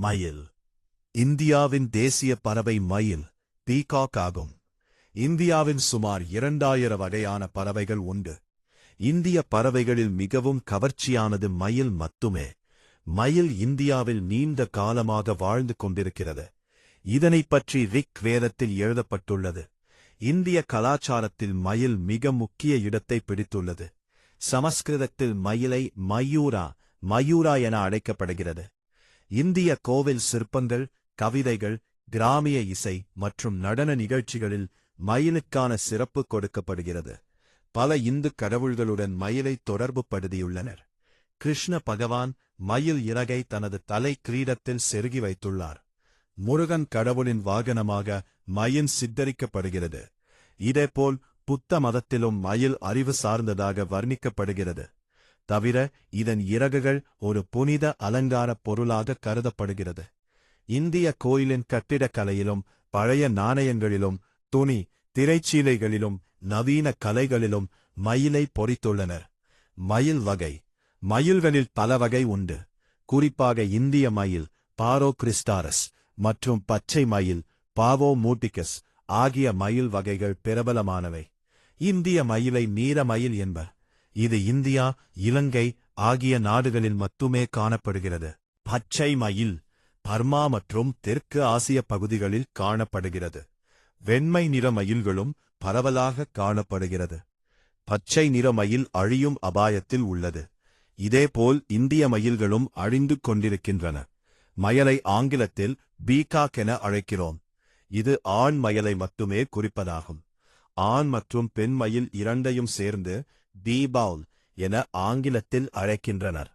மயில். இந்தியாவின் தேசிய பறவை மயில், பீகாக் ஆகும். இந்தியாவின் சுமார் 2000 வகையான பறவைகள் உண்டு. இந்திய பறவைகளில் மிகவும் கவர்ச்சியானது மயில் மட்டுமே. மயில் இந்தியாவில் நீண்ட காலமாக வாழ்ந்து கொண்டிருக்கிறது. இதனைப் பற்றி ரிக் வேதத்தில் எழுதப்பட்டுள்ளது. இந்திய கலாச்சாரத்தில் மயில் மிக முக்கிய இடத்தை பிடித்துள்ளது. சமஸ்கிருதத்தில் மயிலை மயூரா என அழைக்கப்படுகிறது. இந்திய கோவில் சிற்பங்கள், கவிதைகள், கிராமிய இசை மற்றும் நடன நிகழ்ச்சிகளில் மயிலுக்கான சிறப்பு கொடுக்கப்படுகிறது. பல இந்து கடவுள்களுடன் மயிலை தொடர்பு படுத்தியுள்ளனர். கிருஷ்ண பகவான் மயில் இறகை தனது தலை கிரீடத்தில் செருகி வைத்துள்ளார். முருகன் கடவுளின் வாகனமாக மயில் சித்தரிக்கப்படுகிறது. இதேபோல் புத்த மதத்திலும் மயில் அறிவு சார்ந்ததாக வர்ணிக்கப்படுகிறது. தவிர இதன் இறகுகள் ஒரு புனித அலங்கார பொருளாக கருதப்படுகிறது. இந்திய கோயிலின் கட்டிடக்கலையிலும் பழைய நாணயங்களிலும் துணி திரைச்சீலைகளிலும் நவீன கலைகளிலும் மயிலை பொறித்துள்ளனர். மயில் வகை. மயில்களில் பல வகை உண்டு. குறிப்பாக இந்திய மயில் பாரோ கிறிஸ்டாரஸ் மற்றும் பச்சை மயில் பாவோ மூட்டிகஸ் ஆகிய மயில் வகைகள் பிரபலமானவை. இந்திய மயிலை நீல மயில் என்பர். இது இந்தியா, இலங்கை ஆகிய நாடுகளில் மட்டுமே காணப்படுகிறது. பச்சை மயில் பர்மா மற்றும் தெற்கு ஆசிய பகுதிகளில் காணப்படுகிறது. வெண்மை நிற மயில்களும் பரவலாக காணப்படுகிறது. பச்சை நிற மயில் அழியும் அபாயத்தில் உள்ளது. இதேபோல் இந்திய மயில்களும் அழிந்து கொண்டிருக்கின்றன. மயலை ஆங்கிலத்தில் பீகாக் என அழைக்கிறோம். இது ஆண் மயலை மட்டுமே குறிப்பதாகும். ஆண் மற்றும் பெண் மயில் இரண்டையும் சேர்ந்து பீபவுல் என ஆங்கிலத்தில் அழைக்கின்றனர்.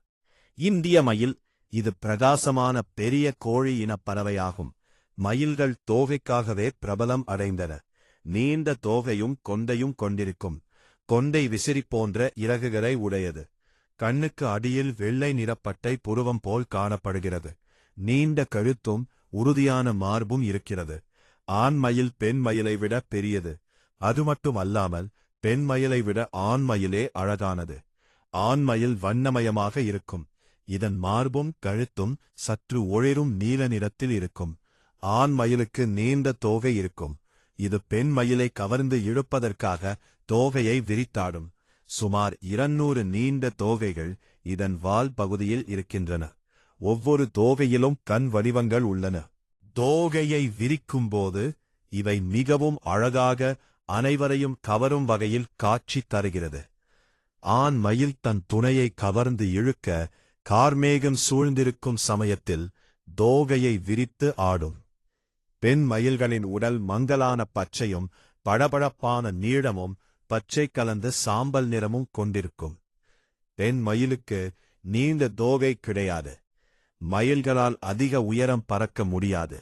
இந்திய மயில் இது பிரகாசமான பெரிய கோழி இன பறவையாகும். மயில்கள் தோகைக்காகவே பிரபலம் அடைந்தன. நீண்ட தோகையும் கொண்டையும் கொண்டிருக்கும். கொண்டை விசிறி போன்ற இறகுகளை உடையது. கண்ணுக்கு அடியில் வெள்ளை நிறப்பட்டை புருவம் போல் காணப்படுகிறது. நீண்ட கழுத்தும் உறுதியான மார்பும் இருக்கிறது. ஆண் மயில் பெண் மயிலை விட பெரியது. அது மட்டுமல்லாமல் பெண் மயிலை விட ஆண் மயிலே அழகானது. ஆண் மயில் வண்ணமயமாக இருக்கும். இதன் மார்பும் கழுத்தும் சற்று ஒளிரும் நீல நிறத்தில் இருக்கும். ஆண் மயிலுக்கு நீண்ட தோகை இருக்கும். இது பெண் மயிலை கவர்ந்து இழுப்பதற்காக தோகையை விரித்தாடும். சுமார் 200 நீண்ட தோகைகள் இதன் வால் பகுதியில் இருக்கின்றன. ஒவ்வொரு தோகையிலும் கண் வடிவங்கள் உள்ளன. தோகையை விரிக்கும்போது இவை மிகவும் அழகாக அனைவரையும் கவரும் வகையில் காட்சி தருகிறது. ஆண் மயில் தன் துணையை கவர்ந்து இழுக்க கார்மேகம் சூழ்ந்திருக்கும் சமயத்தில் தோகையை விரித்து ஆடும். பெண் மயில்களின் உடல் மங்கலான பச்சையும் பளபளப்பான நீளமும் பச்சை கலந்த சாம்பல் நிறமும் கொண்டிருக்கும். பெண் மயிலுக்கு நீண்ட தோகை கிடையாது. மயில்களால் அதிக உயரம் பறக்க முடியாது.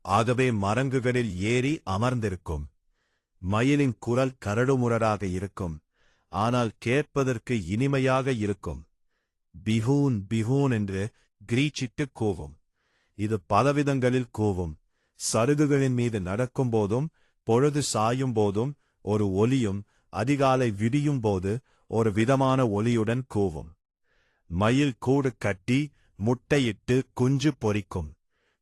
ஆகவே மரங்குகளில் ஏறி அமர்ந்திருக்கும். மயிலின் குரல் கரடுமுரடாக இருக்கும். ஆனால் கேட்பதற்கு இனிமையாக இருக்கும். பிஹூன் பிஹூன் என்று கிரீச்சிட்டு கூவும். இது பலவிதங்களில் கூவும். சருகுகளின் மீது நடக்கும்போதும் பொழுது சாயும் போதும் ஒரு ஒலியும் அதிகாலை விடியும் போது ஒரு விதமான ஒலியுடன் கூவும். மயில் கூடு கட்டி முட்டையிட்டு குஞ்சு பொரிக்கும்.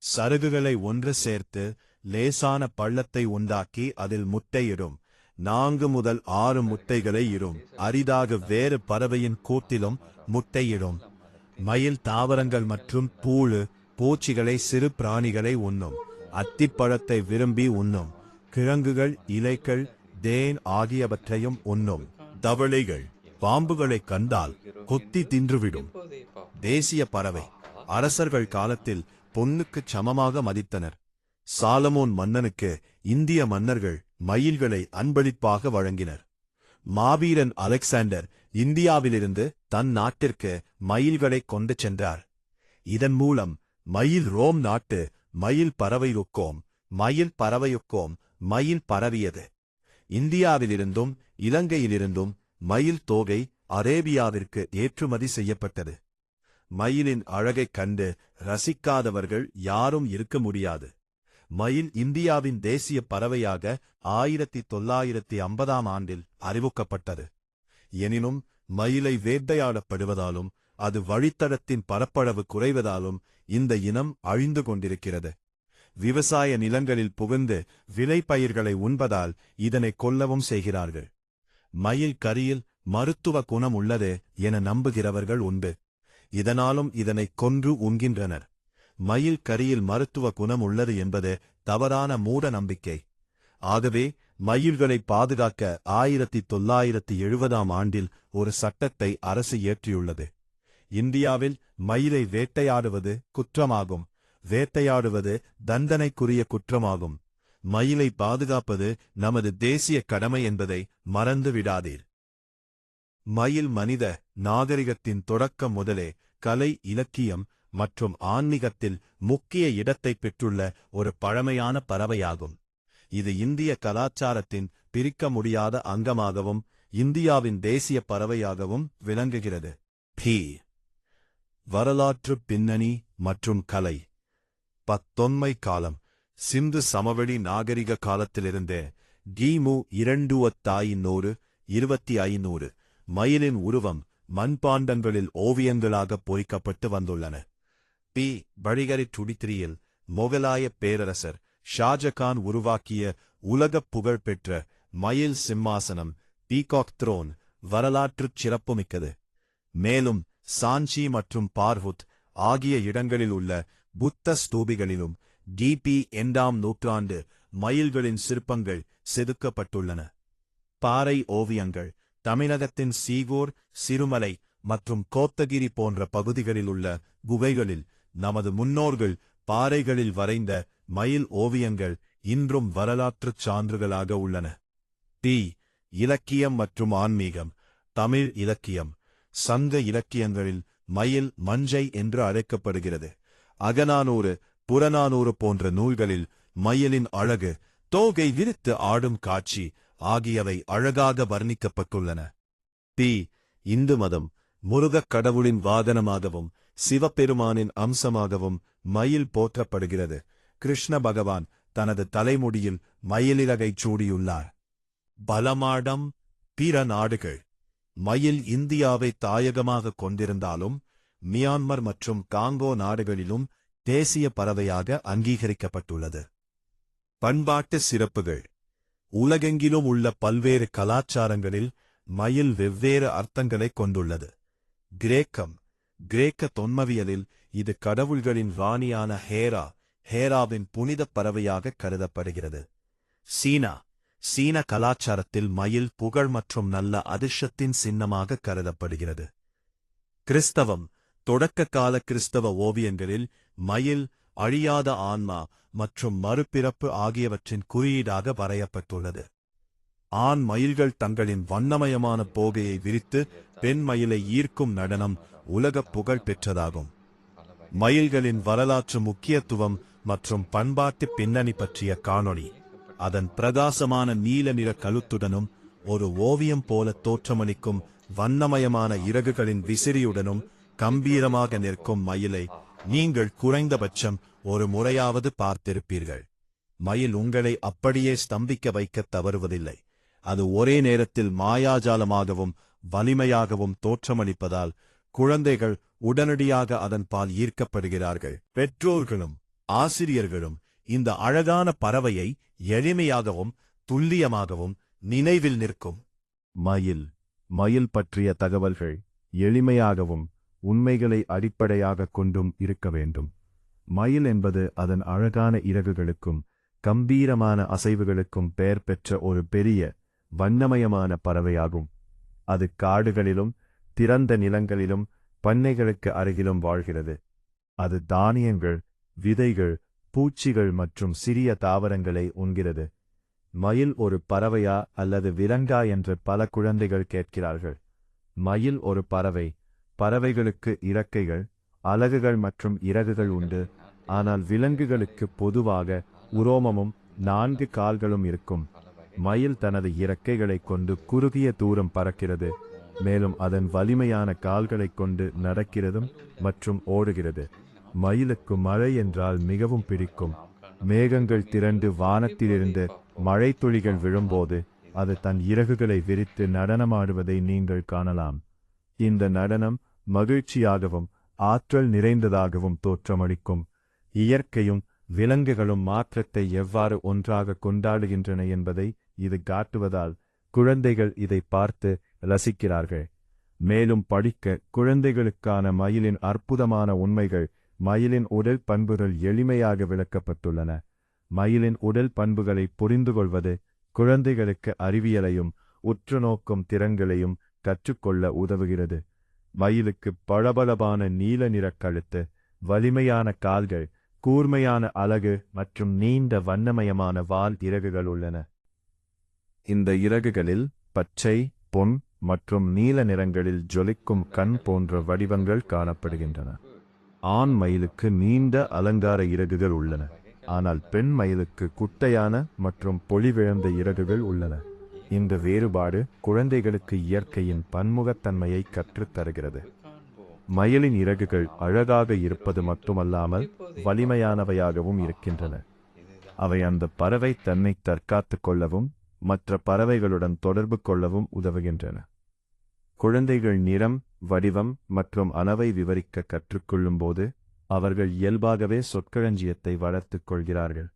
சருகுகளை ஒன்று சேர்த்து லேசான பள்ளத்தை உண்டாக்கி அதில் முட்டையிடும். 4 முதல் 6 முட்டைகளை இடும். அரிதாக வேறு பறவையின் கூட்டிலும் முட்டையிடும். மயில் தாவரங்கள் மற்றும் பூழு பூச்சிகளை சிறு பிராணிகளை உண்ணும். அத்திப்பழத்தை விரும்பி உண்ணும். கிழங்குகள், இலைகள், தேன் ஆகியவற்றையும் உண்ணும். தவளைகள் பாம்புகளை கண்டால் கொத்தி தின்றுவிடும். தேசிய பறவை. அரசர்கள் காலத்தில் பொன்னுக்குச் சமமாக மதித்தனர். சாலமோன் மன்னனுக்கு இந்திய மன்னர்கள் மயில்களை அன்பளிப்பாக வழங்கினர். மாவீரன் அலெக்சாண்டர் இந்தியாவிலிருந்து தன் நாட்டிற்கு மயில்களை கொண்டு சென்றார். இதன் மூலம் மயில் ரோம் நாட்டு மயில் பறவையுக்கோம் மயில் பரவியது. இந்தியாவிலிருந்தும் இலங்கையிலிருந்தும் மயில் தோகை அரேபியாவிற்கு ஏற்றுமதி செய்யப்பட்டது. மயிலின் அழகைக் கண்டு ரசிக்காதவர்கள் யாரும் இருக்க முடியாது. மயில் இந்தியாவின் தேசிய பறவையாக 1950ஆம் ஆண்டில் அறிவிக்கப்பட்டது. எனினும் மயிலை வேட்டையாடப்படுவதாலும் அது வழித்தடத்தின் பரப்பளவு குறைவதாலும் இந்த இனம் அழிந்து கொண்டிருக்கிறது. விவசாய நிலங்களில் புகுந்து விளைபயிர்களை உண்பதால் இதனை கொல்லவும் செய்கிறார்கள். மயில் கரியில் மருத்துவ குணம் உள்ளது என நம்புகிறவர்கள் உண்டு. இதனாலும் இதனை கொன்று உண்கின்றனர். மயில் கரியில் மருத்துவ குணம் உள்ளது என்பது தவறான மூட நம்பிக்கை. ஆகவே மயில்களை பாதுகாக்க 1970ஆம் ஆண்டில் ஒரு சட்டத்தை அரசு இயற்றியுள்ளது. இந்தியாவில் மயிலை வேட்டையாடுவது குற்றமாகும். வேட்டையாடுவது தண்டனைக்குரிய குற்றமாகும். மயிலை பாதுகாப்பது நமது தேசிய கடமை என்பதை மறந்து விடாதீர். மயில் மனித நாகரிகத்தின் தொடக்கம் முதலே கலை, இலக்கியம் மற்றும் ஆன்மீகத்தில் முக்கிய இடத்தை பெற்றுள்ள ஒரு பழமையான பறவையாகும். இது இந்திய கலாச்சாரத்தின் பிரிக்க முடியாத அங்கமாகவும் இந்தியாவின் தேசிய பறவையாகவும் விளங்குகிறது. வரலாற்று பின்னணி மற்றும் கலை. பத்தொன்மை காலம். சிந்து சமவெளி நாகரிக காலத்திலிருந்தே கிமு 2500 மயிலின் உருவம் மண்பாண்டங்களில் ஓவியங்களாக பொறிக்கப்பட்டு வந்துள்ளன. வழிகரி துடித்திரியில் மொகலாய பேரரசர் ஷாஜகான் உருவாக்கிய உலகப் புகழ் பெற்ற மயில் சிம்மாசனம் பீகாக் த்ரோன் வரலாற்றுச் சிறப்புமிக்கது. மேலும் சாஞ்சி மற்றும் பார்ஹுத் ஆகிய இடங்களில் உள்ள புத்த ஸ்தூபிகளிலும் கிபி 8ஆம் நூற்றாண்டு மயில்களின் சிற்பங்கள் செதுக்கப்பட்டுள்ளன. பாறை ஓவியங்கள். தமிழகத்தின் சீகூர், சிறுமலை மற்றும் கோத்தகிரி போன்ற பகுதிகளில் உள்ள குகைகளில் நமது முன்னோர்கள் பாறைகளில் வரைந்த மயில் ஓவியங்கள் இன்றும் வரலாற்றுச் சான்றுகளாக உள்ளன. இலக்கியம் மற்றும் ஆன்மீகம். தமிழ் இலக்கியம். சங்க இலக்கியங்களில் மயில் மஞ்சை என்று அழைக்கப்படுகிறது. அகநானூறு, புறநானூறு போன்ற நூல்களில் மயிலின் அழகு, தோகை விரித்து ஆடும் காட்சி ஆகியவை அழகாக வர்ணிக்கப்பட்டுள்ளன. இந்து மதம். முருகக் கடவுளின் வாகனமாகவும் சிவபெருமானின் அம்சமாகவும் மயில் போற்றப்படுகிறது. கிருஷ்ண பகவான் தனது தலைமுடியில் மயிலிறகைச் சூடியுள்ளார். பலமாடம். பிற நாடுகள். மயில் இந்தியாவை தாயகமாக கொண்டிருந்தாலும் மியான்மர் மற்றும் காங்கோ நாடுகளிலும் தேசிய பறவையாக அங்கீகரிக்கப்பட்டுள்ளது. பண்பாட்டு சிறப்புகள். உலகெங்கிலும் உள்ள பல்வேறு கலாச்சாரங்களில் மயில் வெவ்வேறு அர்த்தங்களைக் கொண்டுள்ளது. கிரேக்க தொன்மவியலில் இது கடவுள்களின் ராணியான ஹேராவின் புனிதப் பறவையாக கருதப்படுகிறது. சீன கலாச்சாரத்தில் மயில் புகழ் மற்றும் நல்ல அதிர்ஷ்டத்தின் சின்னமாக கருதப்படுகிறது. கிறிஸ்தவம். தொடக்ககால கிறிஸ்தவ ஓவியங்களில் மயில் அழியாத ஆன்மா மற்றும் மறுபிறப்பு ஆகியவற்றின் குறியீடாக வரையப்பட்டுள்ளது. ஆண் மயில்கள் தங்களின் வண்ணமயமான போகையை விரித்து பெண் மயிலை ஈர்க்கும் நடனம் உலகப் புகழ் பெற்றதாகும். மயில்களின் வரலாற்று முக்கியத்துவம் மற்றும் பண்பாட்டு பின்னணி பற்றிய காணொளி. அதன் பிரகாசமான நீல நிற கழுத்துடனும் ஒரு ஓவியம் போல தோற்றமளிக்கும் வண்ணமயமான இறகுகளின் விசிறியுடனும் கம்பீரமாக நிற்கும் மயிலை நீங்கள் குறைந்தபட்சம் ஒரு முறையாவது பார்த்திருப்பீர்கள். மயில் உங்களை அப்படியே ஸ்தம்பிக்க வைக்க தவறுவதில்லை. அது ஒரே நேரத்தில் மாயாஜாலமாகவும் வலிமையாகவும் தோற்றமளிப்பதால் குழந்தைகள் உடனடியாக அதன் பால் ஈர்க்கப்படுகிறார்கள். பெற்றோர்களும் ஆசிரியர்களும் இந்த அழகான பறவையை எளிமையாகவும் துல்லியமாகவும் நினைவில் நிற்கும். மயில் பற்றிய தகவல்கள் எளிமையாகவும் உண்மைகளை அடிப்படையாகக் கொண்டும் இருக்க வேண்டும். மயில் என்பது அதன் அழகான இறகுகளுக்கும் கம்பீரமான அசைவுகளுக்கும் பெயர் பெற்ற ஒரு பெரிய வண்ணமயமான பறவையாகும். அது காடுகளிலும் திறந்த நிலங்களிலும் பண்ணைகளுக்கு அருகிலும் வாழ்கிறது. அது தானியங்கள், விதைகள், பூச்சிகள் மற்றும் சிறிய தாவரங்களை உண்கிறது. மயில் ஒரு பறவையா அல்லது விலங்கா என்று பல குழந்தைகள் கேட்கிறார்கள். மயில் ஒரு பறவை. பறவைகளுக்கு இறக்கைகள், அலகுகள் மற்றும் இறகுகள் உண்டு. ஆனால் விலங்குகளுக்கு பொதுவாக உரோமமும் 4 கால்களும் இருக்கும். மயில் தனது இறக்கைகளைக் கொண்டு குறுகிய தூரம் பறக்கிறது. மேலும் அதன் வலிமையான கால்களைக் கொண்டு நடக்கிறதும் மற்றும் ஓடுகிறது. மயிலுக்கு மழை என்றால் மிகவும் பிடிக்கும். மேகங்கள் திரண்டு வானத்திலிருந்து மழைத்துளிகள் விழும்போது அது தன் இறகுகளை விரித்து நடனமாடுவதை நீங்கள் காணலாம். இந்த நடனம் மகிழ்ச்சியாகவும் ஆற்றல் நிறைந்ததாகவும் தோற்றமளிக்கும். இயற்கையும் விலங்குகளும் மாற்றத்தை எவ்வாறு ஒன்றாக கொண்டாடுகின்றன என்பதை இது காட்டுவதால் குழந்தைகள் இதை பார்த்து ரசிக்கிறார்கள். மேலும் படிக்க குழந்தைகளுக்கான மயிலின் அற்புதமான உண்மைகள். மயிலின் உடல் பண்புகள் எளிமையாக விளக்கப்பட்டுள்ளன. மயிலின் உடல் பண்புகளை புரிந்துகொள்வது குழந்தைகளுக்கு அறிவியலையும் உற்றுநோக்கும் திறன்களையும் கற்றுக்கொள்ள உதவுகிறது. மயிலுக்கு பளபளப்பான நீல நிற கழுத்து, வலிமையான கால்கள், கூர்மையான அலகு மற்றும் நீண்ட வண்ணமயமான வால் இறகுகள் உள்ளன. இந்த இறகுகளில் பச்சை, பொன் மற்றும் நீல நிறங்களில் ஜொலிக்கும் கண் போன்ற வடிவங்கள் காணப்படுகின்றன. ஆண் மயிலுக்கு நீண்ட அலங்கார இறகுகள் உள்ளன, ஆனால் பெண் மயிலுக்கு குட்டையான மற்றும் பொலிவிழந்த இறகுகள் உள்ளன. இந்த வேறுபாடு குழந்தைகளுக்கு இயற்கையின் பன்முகத்தன்மையை கற்றுத் தருகிறது. மயிலின் இறகுகள் அழகாக இருப்பது மட்டுமல்லாமல் வலிமையானவையாகவும் இருக்கின்றன. அவை அந்த பறவை தன்னை தற்காத்துக் கொள்ளவும் மற்ற பறவைகளுடன் தொடர்பு கொள்ளவும் உதவுகின்றன. குழந்தைகள் நிறம், வடிவம் மற்றும் அளவை விவரிக்க கற்றுக்கொள்ளும்போது அவர்கள் இயல்பாகவே சொற்களஞ்சியத்தை வளர்த்துக் கொள்கிறார்கள்.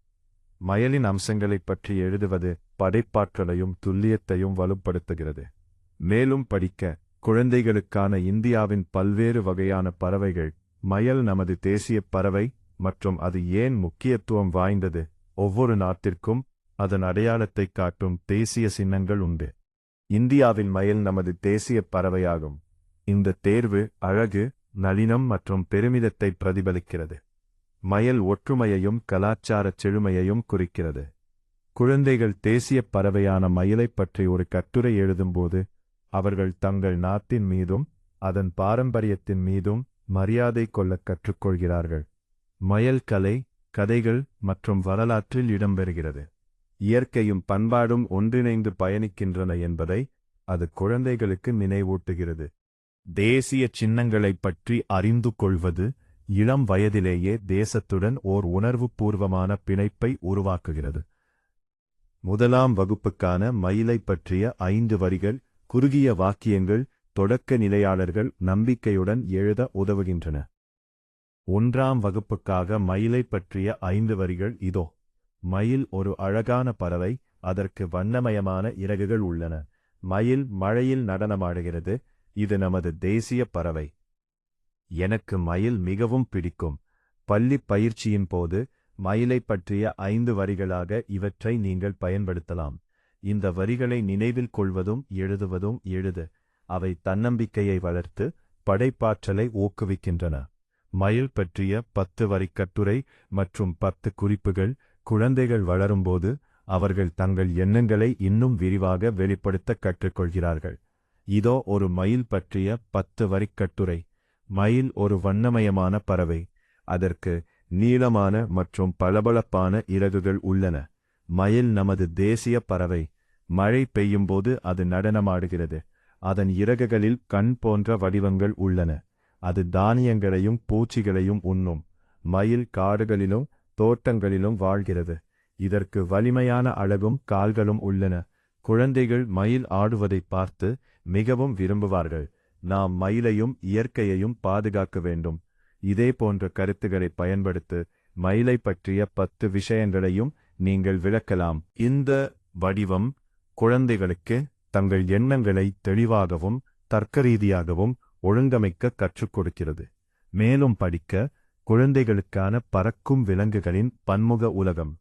மயிலின் அம்சங்களைப் பற்றி எழுதுவது படைப்பாற்றலையும் துல்லியத்தையும் வலுப்படுத்துகிறது. மேலும் படிக்க குழந்தைகளுக்கான இந்தியாவின் பல்வேறு வகையான பறவைகள். மயில் நமது தேசிய பறவை மற்றும் அது ஏன் முக்கியத்துவம் வாய்ந்தது. ஒவ்வொரு நாட்டிற்கும் அதன் அடையாளத்தை காட்டும் தேசிய சின்னங்கள் உண்டு. இந்தியாவின் மயில் நமது தேசிய பறவையாகும். இந்த தேர்வு அழகு, நளினம் மற்றும் பெருமிதத்தை பிரதிபலிக்கிறது. மயில் ஒற்றுமையையும் கலாச்சார செழுமையையும் குறிக்கிறது. குழந்தைகள் தேசிய பறவையான மயிலைப் பற்றி ஒரு கட்டுரை எழுதும்போது அவர்கள் தங்கள் நாட்டின் மீதும் அதன் பாரம்பரியத்தின் மீதும் மரியாதை கொள்ளக் கற்றுக்கொள்கிறார்கள். மயில் கலை, கதைகள் மற்றும் வரலாற்றில் இடம்பெறுகிறது. இயற்கையும் பண்பாடும் ஒன்றிணைந்து பயணிக்கின்றன என்பதை அது குழந்தைகளுக்கு நினைவூட்டுகிறது. தேசிய சின்னங்களைப் பற்றி அறிந்து கொள்வது இளம் வயதிலேயே தேசத்துடன் ஓர் உணர்வுபூர்வமான பிணைப்பை உருவாக்குகிறது. முதலாம் வகுப்புக்கான மயிலைப் பற்றிய 5 வரிகள், குறுகிய வாக்கியங்கள் தொடக்க நிலையாளர்கள் நம்பிக்கையுடன் எழுத உதவுகின்றன. 1ஆம் வகுப்புக்காக மயிலைப் பற்றிய 5 வரிகள் இதோ. மயில் ஒரு அழகான பறவை, அதற்கு வண்ணமயமான இறகுகள் உள்ளன. மயில் மழையில் நடனமாடுகிறது, இது நமது தேசிய பறவை. எனக்கு மயில் மிகவும் பிடிக்கும். பள்ளி பயிற்சியின் போது மயிலைப் பற்றிய 5 வரிகளாக இவற்றை நீங்கள் பயன்படுத்தலாம். இந்த வரிகளை நினைவில் கொள்வதும் எழுதுவதும் எழுது. அவை தன்னம்பிக்கையை வளர்த்து படைப்பாற்றலை ஊக்குவிக்கின்றன. மயில் பற்றிய 10 வரிக் கட்டுரை மற்றும் 10 குறிப்புகள். குழந்தைகள் வளரும்போது அவர்கள் தங்கள் எண்ணங்களை இன்னும் விரிவாக வெளிப்படுத்த கற்றுக்கொள்கிறார்கள். இதோ ஒரு மயில் பற்றிய 10 வரிக் கட்டுரை. மயில் ஒரு வண்ணமயமான பறவை. அதற்கு நீளமான மற்றும் பளபளப்பான இறகுகள் உள்ளன. மயில் நமது தேசிய பறவை. மழை பெய்யும்போது அது நடனமாடுகிறது. அதன் இறகுகளில் கண் போன்ற வடிவங்கள் உள்ளன. அது தானியங்களையும் பூச்சிகளையும் உண்ணும். மயில் காடுகளிலும் தோட்டங்களிலும் வாழ்கிறது. இதற்கு வலிமையான அழகும் கால்களும் உள்ளன. குழந்தைகள் மயில் ஆடுவதை பார்த்து மிகவும் விரும்புவார்கள். நாம் மயிலையும் இயற்கையையும் பாதுகாக்க வேண்டும். இதே போன்ற கருத்துக்களை பயன்படுத்து மயிலை பற்றிய 10 விஷயங்களையும் நீங்கள் விளக்கலாம். இந்த வடிவம் குழந்தைகளுக்கு தங்கள் எண்ணங்களை தெளிவாகவும் தர்க்கரீதியாகவும் ஒழுங்கமைக்க கற்றுக் கொடுக்கிறது. மேலும் படிக்க குழந்தைகளுக்கான பறக்கும் விலங்குகளின் பன்முக உலகம்.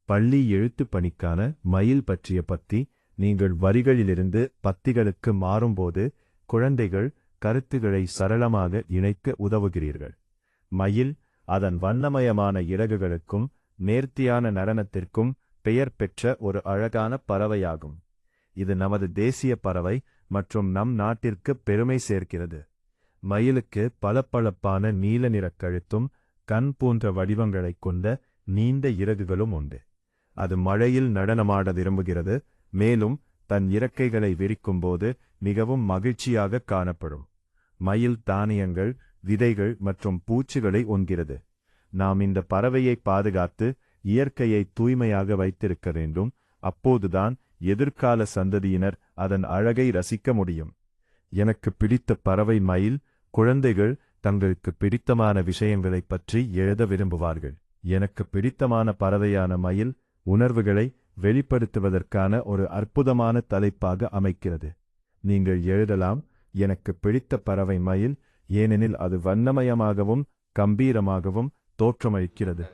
பள்ளி எழுத்துப் பணிக்கான மயில் பற்றிய பத்தி. நீங்கள் வரிகளிலிருந்து பத்திகளுக்கு மாறும்போது குழந்தைகள் கருத்துக்களை சரளமாக இணைக்க உதவுகிறீர்கள். மயில் அதன் வண்ணமயமான இறகுகளுக்கும் நேர்த்தியான நடனத்திற்கும் பெயர் பெற்ற ஒரு அழகான பறவையாகும். இது நமது தேசிய பறவை மற்றும் நம் நாட்டிற்கு பெருமை சேர்க்கிறது. மயிலுக்கு பளபளப்பான நீல நிறக் கழுத்தும் கண் போன்ற வடிவங்களைக் கொண்ட நீண்ட இறகுகளும் உண்டு. அது மழையில் நடனமாட விரும்புகிறது, மேலும் தன் இறக்கைகளை விரிக்கும்போது மிகவும் மகிழ்ச்சியாக காணப்படும். மயில் தானியங்கள், விதைகள் மற்றும் பூச்சிகளை உண்கிறது. நாம் இந்த பறவையை பாதுகாத்து இயற்கையை தூய்மையாக வைத்திருக்க வேண்டும். அப்போதுதான் எதிர்கால சந்ததியினர் அதன் அழகை ரசிக்க முடியும். எனக்கு பிடித்த பறவை மயில். குழந்தைகள் தங்களுக்கு பிடித்தமான விஷயங்களைப் பற்றி எழுத விரும்புவார்கள். எனக்கு பிடித்தமான பறவையான மயில் உணர்வுகளை வெளிப்படுத்துவதற்கான ஒரு அற்புதமான தலைப்பாக அமைக்கிறது. நீங்கள் எழுதலாம், எனக்கு பிடித்த பறவை மயில், ஏனெனில் அது வண்ணமயமாகவும் கம்பீரமாகவும் தோற்றமளிக்கிறது.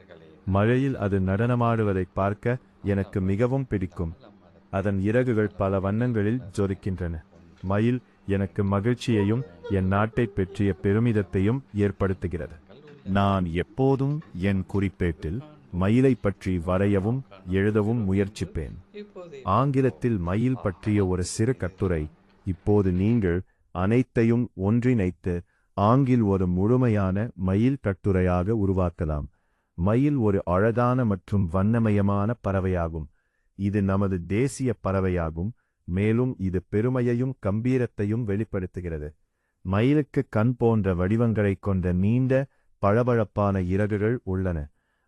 மழையில் அது நடனமாடுவதைப் பார்க்க எனக்கு மிகவும் பிடிக்கும். அதன் இறகுகள் பல வண்ணங்களில் ஜொலிக்கின்றன. மயில் எனக்கு மகிழ்ச்சியையும் என் நாட்டைப் பற்றிய பெருமிதத்தையும் ஏற்படுத்துகிறது. நான் எப்போதும் என் குறிப்பேட்டில் மயிலை பற்றி வரையவும் எழுதவும் முயற்சிப்பேன். ஆங்கிலத்தில் மயில் பற்றிய ஒரு சிறு கட்டுரை. இப்போது நீங்கள் அனைத்தையும் ஒன்றிணைத்து ஆங்கில் ஒரு முழுமையான மயில் கட்டுரையாக உருவாக்கலாம். மயில் ஒரு அழகான மற்றும் வண்ணமயமான பறவையாகும். இது நமது தேசிய பறவையாகும், மேலும் இது பெருமையையும் கம்பீரத்தையும் வெளிப்படுத்துகிறது. மயிலுக்கு கண் போன்ற வடிவங்களைக் கொண்ட நீண்ட பளபளப்பான இறகுகள் உள்ளன.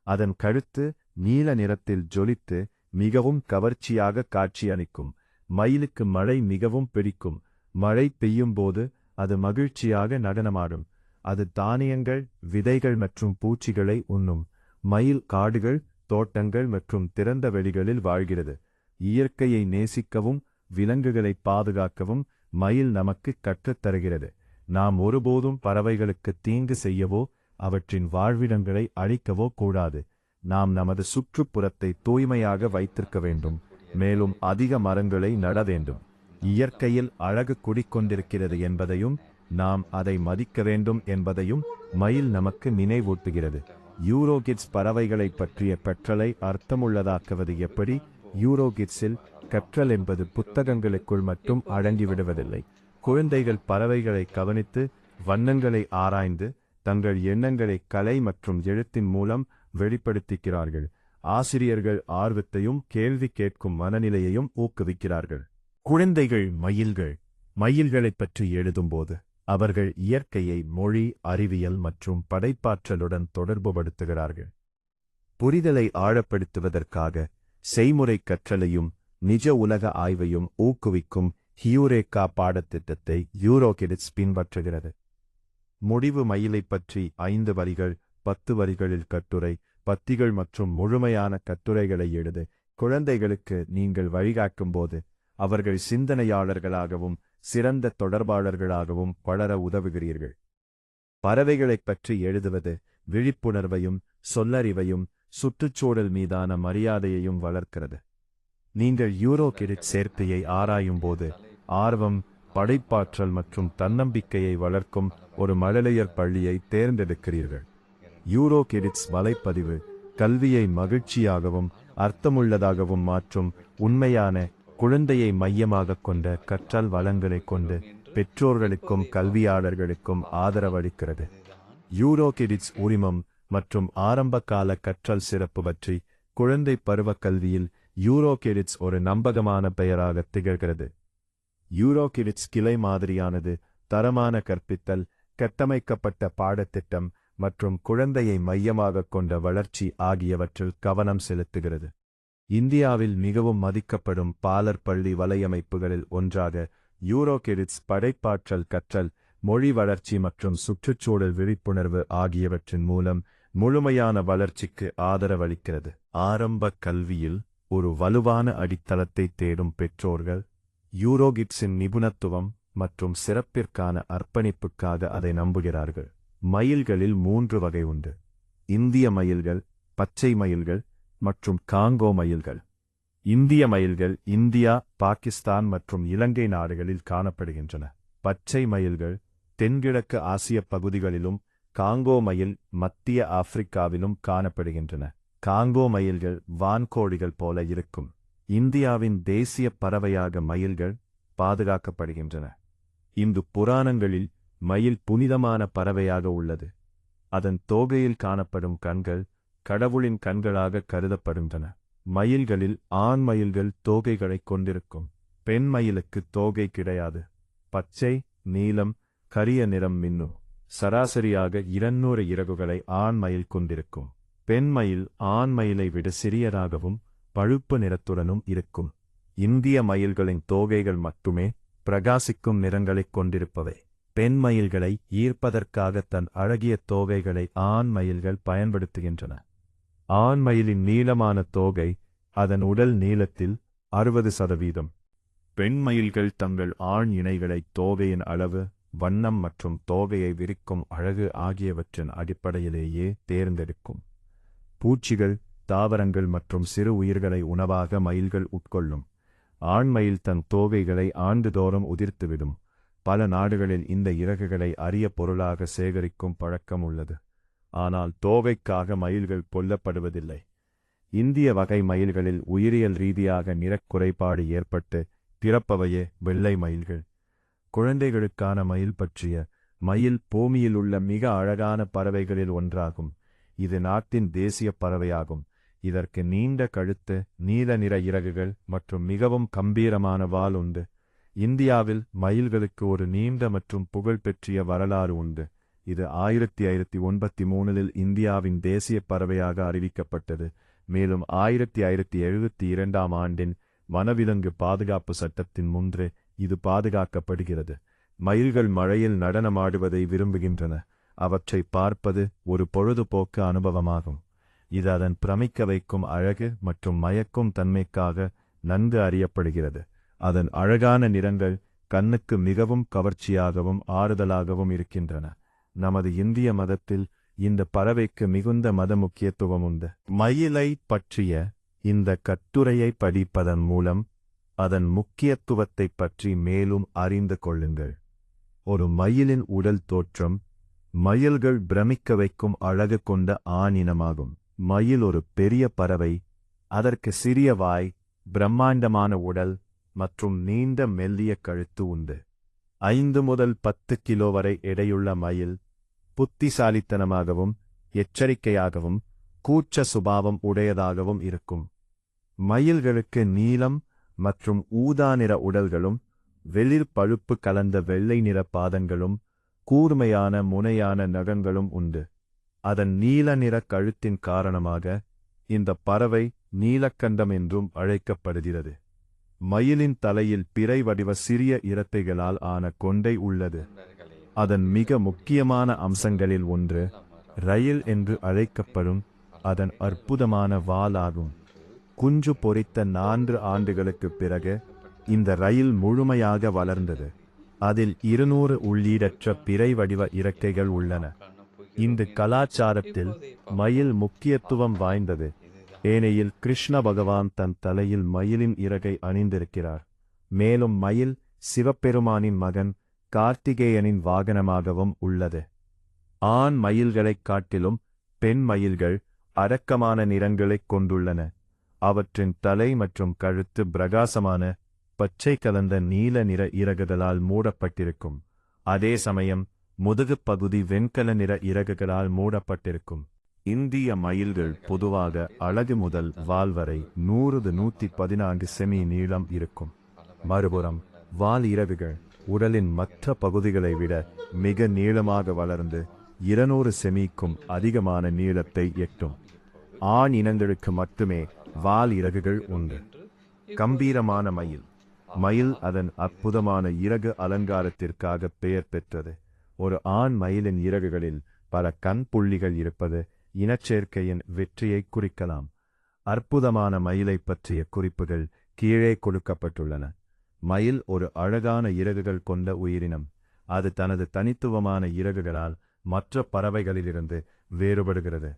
அதன் கழுத்து நீல நிறத்தில் ஜொலித்து மிகவும் கவர்ச்சியாக காட்சியளிக்கும். மயிலுக்கு மழை மிகவும் பிடிக்கும். மழை பெய்யும்போது அது மகிழ்ச்சியாக நடனமாடும். அது தானியங்கள், விதைகள் மற்றும் பூச்சிகளை உண்ணும். மயில் காடுகள், தோட்டங்கள் மற்றும் திறந்த வெளிகளில் வாழ்கிறது. இயற்கையை நேசிக்கவும் விலங்குகளை பாதுகாக்கவும் மயில் நமக்கு கற்றுத்தருகிறது. நாம் ஒருபோதும் பறவைகளுக்கு தீங்கு செய்யவோ அவற்றின் வாழ்விடங்களை அழிக்கவோ கூடாது. நாம் நமது சுற்றுப்புறத்தை தூய்மையாக வைத்திருக்க வேண்டும், மேலும் அதிக மரங்களை நட வேண்டும். இயற்கையில் அழகு குடிக்கொண்டிருக்கிறது என்பதையும் நாம் அதை மதிக்க வேண்டும் என்பதையும் மயில் நமக்கு நினைவூட்டுகிறது. யூரோகிட்ஸ் பறவைகளை பற்றிய கற்றலை அர்த்தமுள்ளதாக்குவது எப்படி? யூரோகிட்ஸில் கற்றல் என்பது புத்தகங்களுக்குள் மட்டும் அடங்கிவிடுவதில்லை. குழந்தைகள் பறவைகளை கவனித்து வண்ணங்களை ஆராய்ந்து தங்கள் எண்ணங்களை கலை மற்றும் எழுத்தின் மூலம் வெளிப்படுத்துகிறார்கள். ஆசிரியர்கள் ஆர்வத்தையும் கேள்வி கேட்கும் மனநிலையையும் ஊக்குவிக்கிறார்கள். குழந்தைகள் மயில்களைப் பற்றி எழுதும்போது அவர்கள் இயற்கையை மொழி, அறிவியல் மற்றும் படைப்பாற்றலுடன் தொடர்புபடுத்துகிறார்கள். புரிதலை ஆழப்படுத்துவதற்காக செய்முறை கற்றலையும் நிஜ உலக ஆய்வையும் ஊக்குவிக்கும் ஹியூரேக்கா பாடத்திட்டத்தை யூரோகிட்ஸ் பின்பற்றுகிறது. முடிவு மயிலைப் பற்றி 5 வரிகள், 10 வரிகளில் கட்டுரை, பத்திகள் மற்றும் முழுமையான கட்டுரைகளை எழுது. குழந்தைகளுக்கு நீங்கள் வழிகாட்டும்போது அவர்கள் சிந்தனையாளர்களாகவும் சிறந்த தொடர்பாளர்களாகவும் வளர உதவுகிறீர்கள். பறவைகளைப் பற்றி எழுதுவது விழிப்புணர்வையும் சொல்லறிவையும் சுற்றுச்சூழல் மீதான மரியாதையையும் வளர்க்கிறது. நீங்கள் யூரோகிட்ஸ் சேர்க்கையை ஆராயும்போது ஆர்வம், படைப்பாற்றல் மற்றும் தன்னம்பிக்கையை வளர்க்கும் ஒரு மழலையர் பள்ளியை தேர்ந்தெடுக்கிறீர்கள். யூரோகிட்ஸ் வலைப்பதிவு கல்வியை மகிழ்ச்சியாகவும் அர்த்தமுள்ளதாகவும் மாற்றும் உண்மையான குழந்தையை மையமாகக் கொண்ட கற்றல் வளங்களைக் கொண்டு பெற்றோர்களுக்கும் கல்வியாளர்களுக்கும் ஆதரவளிக்கிறது. யூரோகிட்ஸ் உரிமம் மற்றும் ஆரம்பகால கற்றல் சிறப்பு பற்றி குழந்தை பருவ கல்வியில் யூரோகிட்ஸ் ஒரு நம்பகமான பெயராக திகழ்கிறது. யூரோகிட்ஸ் கிளை மாதிரியானது தரமான கற்பித்தல், கட்டமைக்கப்பட்ட பாடத்திட்டம் மற்றும் குழந்தையை மையமாகக் கொண்ட வளர்ச்சி ஆகியவற்றில் கவனம் செலுத்துகிறது. இந்தியாவில் மிகவும் மதிக்கப்படும் பாலர் பள்ளி வலையமைப்புகளில் ஒன்றாக யூரோகிட்ஸ் படைப்பாற்றல் கற்றல், மொழி வளர்ச்சி மற்றும் சுற்றுச்சூழல் விழிப்புணர்வு ஆகியவற்றின் மூலம் முழுமையான வளர்ச்சிக்கு ஆதரவளிக்கிறது. ஆரம்ப கல்வியில் ஒரு வலுவான அடித்தளத்தை தேடும் பெற்றோர்கள் யூரோகிட்ஸின் நிபுணத்துவம் மற்றும் சிறப்பிற்கான அர்ப்பணிப்புக்காக அதை நம்புகிறார்கள். மயில்களில் 3 வகை உண்டு: இந்திய மயில்கள், பச்சை மயில்கள் மற்றும் காங்கோ மயில்கள். இந்திய மயில்கள் இந்தியா, பாகிஸ்தான் மற்றும் இலங்கை நாடுகளில் காணப்படுகின்றன. பச்சை மயில்கள் தென்கிழக்கு ஆசிய பகுதிகளிலும், காங்கோ மயில் மத்திய ஆப்பிரிக்காவிலும் காணப்படுகின்றன. காங்கோ மயில்கள் வான்கோழிகள் போல இருக்கும். இந்தியாவின் தேசிய பறவையாக மயில்கள் பாதுகாக்கப்படுகின்றன. இந்து புராணங்களில் மயில் புனிதமான பறவையாக உள்ளது. அதன் தோகையில் காணப்படும் கண்கள் கடவுளின் கண்களாக கருதப்படுகின்றன. மயில்களில் ஆண் மயில்கள் தோகைகளைக் கொண்டிருக்கும். பெண் மயிலுக்கு தோகை கிடையாது. பச்சை, நீலம், கரிய நிறம் மின்னும். சராசரியாக 200 இறகுகளை ஆண் மயில் கொண்டிருக்கும். பெண் மயில் ஆண் மயிலை விட சிறியதாகவும் பழுப்பு நிறத்துடனும் இருக்கும். இந்திய மயில்களின் தோகைகள் மட்டுமே பிரகாசிக்கும் நிறங்களைக் கொண்டிருப்பவை. பெண் மயில்களை ஈர்ப்பதற்காக தன் அழகிய தோகைகளை ஆண் மயில்கள் பயன்படுத்துகின்றன. ஆண் மயிலின் நீளமான தோகை அதன் உடல் நீளத்தில் 60%. பெண் மயில்கள் தங்கள் ஆண் இணைகளை தோகையின் அளவு, வண்ணம் மற்றும் தோகையை விரிக்கும் அழகு ஆகியவற்றின் அடிப்படையிலேயே தேர்ந்தெடுக்கும். பூச்சிகள், தாவரங்கள் மற்றும் சிறு உயிர்களை உணவாக மயில்கள் உட்கொள்ளும். ஆண் மயில் தன் தோகைகளை ஆண்டுதோறும் உதிர்த்துவிடும். பல நாடுகளில் இந்த இறகுகளை அரிய பொருளாக சேகரிக்கும் பழக்கம் உள்ளது. ஆனால் தோகைக்காக மயில்கள் கொல்லப்படுவதில்லை. இந்திய வகை மயில்களில் உயிரியல் ரீதியாக நிறக்குறைபாடு ஏற்பட்டு பிறப்பவையே வெள்ளை மயில்கள். குழந்தைகளுக்கான மயில் பற்றிய மயில் பூமியில் உள்ள மிக அழகான பறவைகளில் ஒன்றாகும். இது நாட்டின் தேசிய பறவையாகும். இதற்கு நீண்ட கழுத்து, நீல நிற இறகுகள் மற்றும் மிகவும் கம்பீரமான வால் உண்டு. இந்தியாவில் மயில்களுக்கு ஒரு நீண்ட மற்றும் புகழ்பெற்றிய வரலாறு உண்டு. இது 1593இல் இந்தியாவின் தேசிய பறவையாக அறிவிக்கப்பட்டது. மேலும் 1572ஆம் ஆண்டின் வனவிலங்கு பாதுகாப்பு சட்டத்தின் முன்பு இது பாதுகாக்கப்படுகிறது. மயில்கள் மழையில் நடனமாடுவதை விரும்புகின்றன. அவற்றை பார்ப்பது ஒரு பொழுதுபோக்கு அனுபவமாகும். இது அதன் பிரமிக்க வைக்கும் அழகு மற்றும் மயக்கும் தன்மைக்காக நன்கு அறியப்படுகிறது. அதன் அழகான நிறங்கள் கண்ணுக்கு மிகவும் கவர்ச்சியாகவும் ஆறுதலாகவும் இருக்கின்றன. நமது இந்திய மதத்தில் இந்த பறவைக்கு மிகுந்த மத முக்கியத்துவம் உண்டு. மயிலை பற்றிய இந்த கட்டுரையை படிப்பதன் மூலம் அதன் முக்கியத்துவத்தைப் பற்றி மேலும் அறிந்து கொள்ளுங்கள். ஒரு மயிலின் உடல் தோற்றம். மயில்கள் பிரமிக்க வைக்கும் அழகு கொண்ட ஆணினமாகும். மயில் ஒரு பெரிய பறவை. அதற்கு சிறிய வாய், பிரம்மாண்டமான உடல் மற்றும் நீண்ட மெல்லிய கழுத்து உண்டு. 5 முதல் 10 கிலோ வரை எடையுள்ள மயில் புத்திசாலித்தனமாகவும் எச்சரிக்கையாகவும் கூச்ச சுபாவம் உடையதாகவும் இருக்கும். மயில்களுக்கு நீலம் மற்றும் ஊதா நிற உடல்களும் வெளிர் பழுப்பு கலந்த வெள்ளை நிற பாதங்களும் கூர்மையான முனையான நகங்களும் உண்டு. அதன் நீல நிற கழுத்தின் காரணமாக இந்த பறவை நீலக்கண்டம் என்றும் அழைக்கப்படுகிறது. மயிலின் தலையில் பிறை வடிவ சிறிய இரட்டைகளால் ஆன கொண்டை உள்ளது. அதன் மிக முக்கியமான அம்சங்களில் ஒன்று ரயில் என்று அழைக்கப்படும் அதன் அற்புதமான வால் ஆகும். குஞ்சு பொரித்த 4 ஆண்டுகளுக்குப் பிறகு இந்த ரயில் முழுமையாக வளர்ந்தது. அதில் 200 உள்ளீடற்ற பிறை வடிவ இறக்கைகள் உள்ளன. இந்த கலாச்சாரத்தில் மயில் முக்கியத்துவம் வாய்ந்தது. ஏனெனில் கிருஷ்ண பகவான் தன் தலையில் மயிலின் இறகை அணிந்திருக்கிறார். மேலும் மயில் சிவபெருமானின் மகன் கார்த்திகேயனின் வாகனமாகவும் உள்ளது. ஆண் மயில்களைக் காட்டிலும் பெண் மயில்கள் அடக்கமான நிறங்களைக் கொண்டுள்ளன. அவற்றின் தலை மற்றும் கழுத்து பிரகாசமான பச்சை கலந்த நீல நிற இறகுகளால் மூடப்பட்டிருக்கும். அதே சமயம் முதுகுப் பகுதி வெண்கல நிற இறகுகளால் மூடப்பட்டிருக்கும். இந்திய மயில்கள் பொதுவாக அலகு முதல் வால் வரை 100-114 செமி நீளம் இருக்கும். மறுபுறம் வால் இறகுகள் உடலின் மற்ற பகுதிகளை விட மிக நீளமாக வளர்ந்து 200 செமிக்கும் அதிகமான நீளத்தை எட்டும். ஆண் இனங்களுக்கு மட்டுமே வால் இறகுகள் உண்டு. கம்பீரமான மயில். மயில் அதன் அற்புதமான இறகு அலங்காரத்திற்காக பெயர் பெற்றது. ஒரு ஆண் மயிலின் இறகுகளில் பல கண் புள்ளிகள் இருப்பது இனச்சேர்க்கையின் வெற்றியை குறிக்கலாம். அற்புதமான மயிலை பற்றிய குறிப்புகள் கீழே கொடுக்கப்பட்டுள்ளன. மயில் ஒரு அழகான இறகுகள் கொண்ட உயிரினம். அது தனது தனித்துவமான இறகுகளால் மற்ற பறவைகளிலிருந்து வேறுபடுகிறது.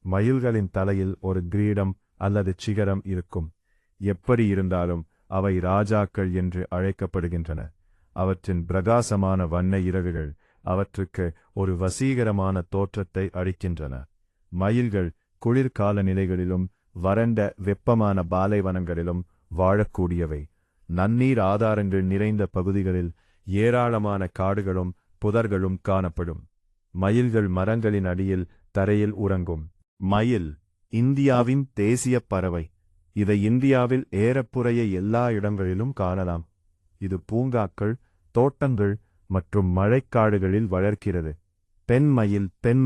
மயில்களின் தலையில் ஒரு கிரீடம் அல்லது சிகரம் இருக்கும். எப்படி இருந்தாலும் அவை ராஜாக்கள் என்று அழைக்கப்படுகின்றன. அவற்றின் பிரகாசமான வண்ண இறகுகள் அவற்றுக்கு ஒரு வசீகரமான தோற்றத்தை அளிக்கின்றன. மயில்கள் குளிர்கால நிலைகளிலும் வறண்ட வெப்பமான பாலைவனங்களிலும் வாழக்கூடியவை. நன்னீர் ஆதாரங்கள் நிறைந்த பகுதிகளில் ஏராளமான காடுகளும் புதர்களும் காணப்படும். மயில்கள் மரங்களின் அடியில் தரையில் உறங்கும். மயில் இந்தியாவின் தேசிய பறவை. இதை இந்தியாவில் ஏறக்குறைய எல்லா இடங்களிலும் காணலாம். இது பூங்காக்கள், தோட்டங்கள் மற்றும் மழைக்காடுகளில் வளர்க்கிறது. பெண்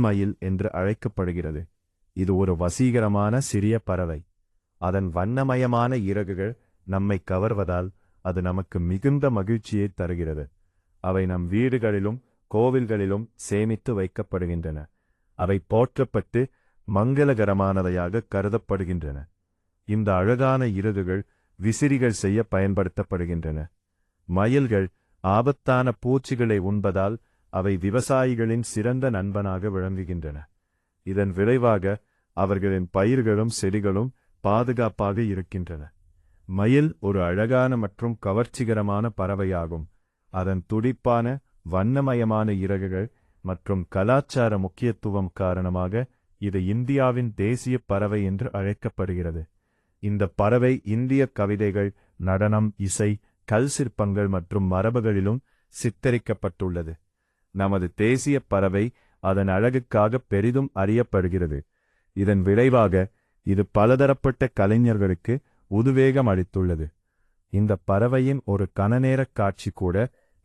மயில் என்று அழைக்கப்படுகிறது. இது ஒரு வசீகரமான சிறிய பறவை. அதன் வண்ணமயமான இறகுகள் நம்மை கவர்வதால் அது நமக்கு மிகுந்த மகிழ்ச்சியை தருகிறது. அவை நம் வீடுகளிலும் கோவில்களிலும் சேமித்து வைக்கப்படுகின்றன. அவை போற்றப்பட்டு மங்களகரமானவையாக கருதப்படுகின்றன. இந்த அழகான இறகுகள் விசிறிகள் செய்ய பயன்படுத்தப்படுகின்றன. மயில்கள் ஆபத்தான பூச்சிகளை உண்பதால் அவை விவசாயிகளின் சிறந்த நண்பனாக விளங்குகின்றன. இதன் விளைவாக அவர்களின் பயிர்களும் செடிகளும் பாதுகாப்பாக இருக்கின்றன. மயில் ஒரு அழகான மற்றும் கவர்ச்சிகரமான பறவையாகும். அதன் துடிப்பான வண்ணமயமான இறகுகள் மற்றும் கலாச்சார முக்கியத்துவம் காரணமாக இது இந்தியாவின் தேசிய பறவை என்று அழைக்கப்படுகிறது. இந்த பறவை இந்திய கவிதைகள், நடனம், இசை, கல் சிற்பங்கள் மற்றும் மரபுகளிலும் சித்தரிக்கப்பட்டுள்ளது. நமது தேசிய பறவை அதன் அழகுக்காக பெரிதும் அறியப்படுகிறது. இதன் விளைவாக இது பலதரப்பட்ட கலைஞர்களுக்கு உத்வேகம் அளித்துள்ளது. இந்த பறவையின் ஒரு கணநேரக் காட்சி கூட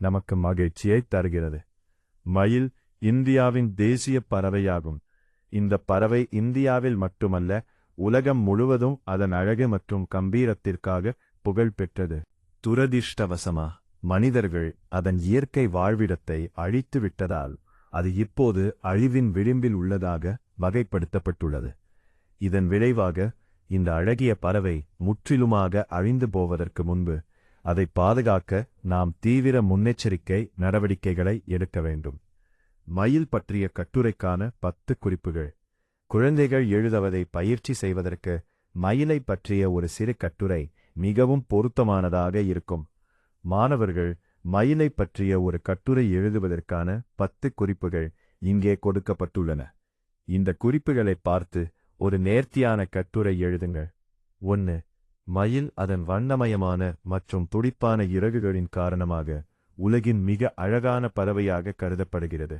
நமக்கு மகிழ்ச்சியை தருகிறது. மயில் இந்தியாவின் தேசிய பறவையாகும். இந்த பறவை இந்தியாவில் மட்டுமல்ல, உலகம் முழுவதும் அதன் அழகு மற்றும் கம்பீரத்திற்காக புகழ் பெற்றது. துரதிர்ஷ்டவசமா மனிதர்கள் அதன் இயற்கை வாழ்விடத்தை அழித்து விட்டதால் அது இப்போது அழிவின் விளிம்பில் உள்ளதாக வகைப்படுத்தப்பட்டுள்ளது. இதன் விளைவாக இந்த அழகிய பறவை முற்றிலுமாக அழிந்து போவதற்கு முன்பு அதை பாதுகாக்க நாம் தீவிர முன்னெச்சரிக்கை நடவடிக்கைகளை எடுக்க வேண்டும். மயில் பற்றிய கட்டுரைக்கான 10 குறிப்புகள். குழந்தைகள் எழுதுவதை பயிற்சி செய்வதற்கு மயிலை பற்றிய ஒரு சிறு கட்டுரை மிகவும் பொருத்தமானதாக இருக்கும். மாணவர்கள் மயிலை பற்றிய ஒரு கட்டுரை எழுதுவதற்கான 10 குறிப்புகள் இங்கே கொடுக்கப்பட்டுள்ளன. இந்த குறிப்புகளை பார்த்து ஒரு நேர்த்தியான கட்டுரை எழுதுங்கள். 1. மயில் அதன் வண்ணமயமான மற்றும் துடிப்பான இறகுகளின் காரணமாக உலகின் மிக அழகான பறவையாக கருதப்படுகிறது.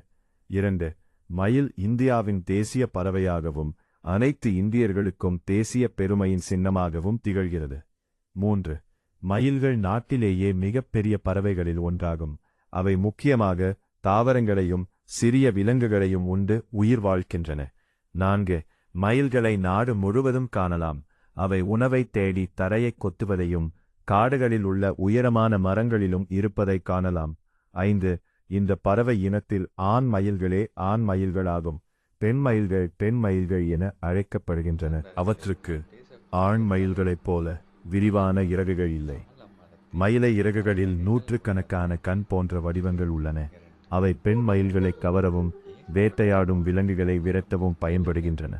2. மயில் இந்தியாவின் தேசிய பறவையாகவும் அனைத்து இந்தியர்களுக்கும் தேசிய பெருமையின் சின்னமாகவும் திகழ்கிறது. 3. மயில்கள் நாட்டிலேயே மிகப்பெரிய பறவைகளில் ஒன்றாகும். அவை முக்கியமாக தாவரங்களையும் சிறிய விலங்குகளையும் உண்டு உயிர் வாழ்கின்றன. 4. மயில்களை நாடு முழுவதும் காணலாம். அவை உணவை தேடி தரையை கொத்துவதையும் காடுகளில் உள்ள உயரமான மரங்களிலும் இருப்பதை காணலாம். 5. இந்த பறவை இனத்தில் ஆண் மயில்களே ஆண் மயில்களாகும். பெண் மயில்கள் பெண் மயில்கள் என அழைக்கப்படுகின்றன. அவற்றுக்கு ஆண் மயில்களைப் போல விரிவான இறகுகள் இல்லை. மயிலை இறகுகளில் நூற்றுக்கணக்கான கண் போன்ற வடிவங்கள் உள்ளன. அவை பெண் மயில்களை கவரவும் வேட்டையாடும் விலங்குகளை விரட்டவும் பயன்படுகின்றன.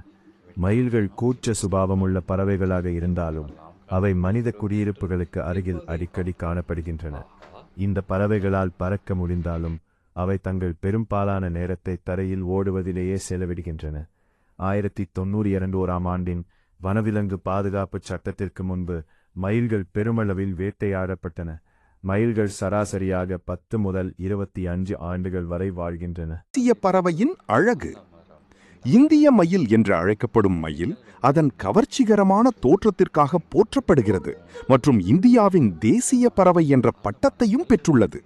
மயில்கள் கூச்ச சுபாவமுள்ள பறவைகளாக இருந்தாலும் அவை மனித குடியிருப்புகளுக்கு அருகில் அடிக்கடி காணப்படுகின்றன. இந்த பறவைகளால் பறக்க முடிந்தாலும் அவை தங்கள் பெரும்பாலான நேரத்தை தரையில் ஓடுவதிலேயே செலவிடுகின்றன. 1992ஆம் ஆண்டின் வனவிலங்கு பாதுகாப்பு சட்டத்திற்கு முன்பு மயில்கள் பெருமளவில் வேட்டையாடப்பட்டன. மயில்கள் சராசரியாக 10 முதல் 25 ஆண்டுகள் வரை வாழ்கின்றன. தேசிய பறவையின் அழகு. இந்திய மயில் என்று அழைக்கப்படும் மயில் அதன் கவர்ச்சிகரமான தோற்றத்திற்காக போற்றப்படுகிறது மற்றும் இந்தியாவின் தேசிய பறவை என்ற பட்டத்தையும் பெற்றுள்ளது.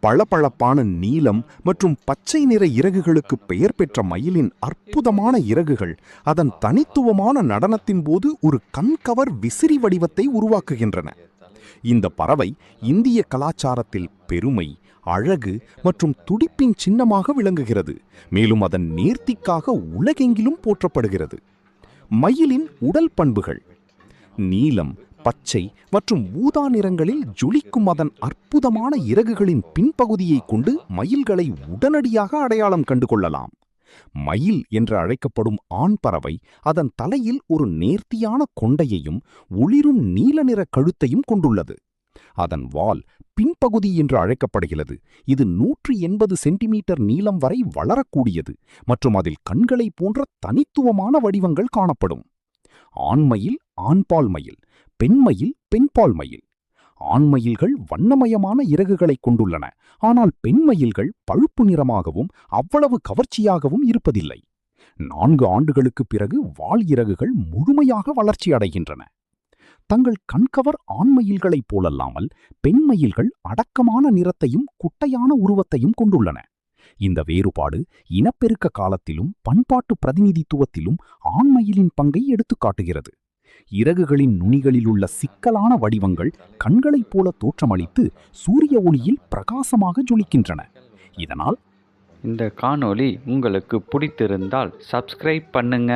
பளபளப்பான நீலம் மற்றும் பச்சை நிற இறகுகளுக்கு பெயர் பெற்ற மயிலின் அற்புதமான இறகுகள் அதன் தனித்துவமான நடனத்தின் போது ஒரு கண்கவர் விசிறி வடிவத்தை உருவாக்குகின்றன. இந்த பறவை இந்திய கலாச்சாரத்தில் பெருமை, அழகு மற்றும் துடிப்பின் சின்னமாக விளங்குகிறது. மேலும் அதன் நேர்த்திக்காக உலகெங்கிலும் போற்றப்படுகிறது. மயிலின் உடல் பண்புகள். நீலம், பச்சை மற்றும் ஊதா நிறங்களில் ஜொலிக்கும் அதன் அற்புதமான இறகுகளின் பின்பகுதியை கொண்டு மயில்களை உடனடியாக அடையாளம் கண்டு கொள்ளலாம். மயில் என்று அழைக்கப்படும் ஆண் பறவை அதன் தலையில் ஒரு நேர்த்தியான கொண்டையையும் ஒளிரும் நீல நிற கழுத்தையும் கொண்டுள்ளது. அதன் வால் பின்பகுதி என்று அழைக்கப்படுகிறது. இது 180 சென்டிமீட்டர் நீளம் வரை வளரக்கூடியது மற்றும் அதில் கண்களை போன்ற தனித்துவமான வடிவங்கள் காணப்படும். ஆண்மயில் ஆண்பால் மயில், பெண்மயில் பெண்பால் மயில். ஆண்மயில்கள் வண்ணமயமான இறகுகளை கொண்டுள்ளன. ஆனால் பெண்மயில்கள் பழுப்பு நிறமாகவும் அவ்வளவு கவர்ச்சியாகவும் இருப்பதில்லை. 4 ஆண்டுகளுக்கு பிறகு வால் இறகுகள் முழுமையாக வளர்ச்சி அடைகின்றன. தங்கள் கண்கவர் ஆண்மயில்களைப் போலல்லாமல் பெண்மயில்கள் அடக்கமான நிறத்தையும் குட்டையான உருவத்தையும் கொண்டுள்ளன. இந்த வேறுபாடு இனப்பெருக்க காலத்திலும் பண்பாட்டு பிரதிநிதித்துவத்திலும் ஆண்மயிலின் பங்கை எடுத்துக்காட்டுகிறது. இறகுகளின் நுனிகளில் உள்ள சிக்கலான வடிவங்கள் கண்களைப் போல தோற்றமளித்து சூரிய ஒளியில் பிரகாசமாக ஜொலிக்கின்றன. இதனால் இந்த காணொளி உங்களுக்கு பிடித்திருந்தால் சப்ஸ்கிரைப் பண்ணுங்க.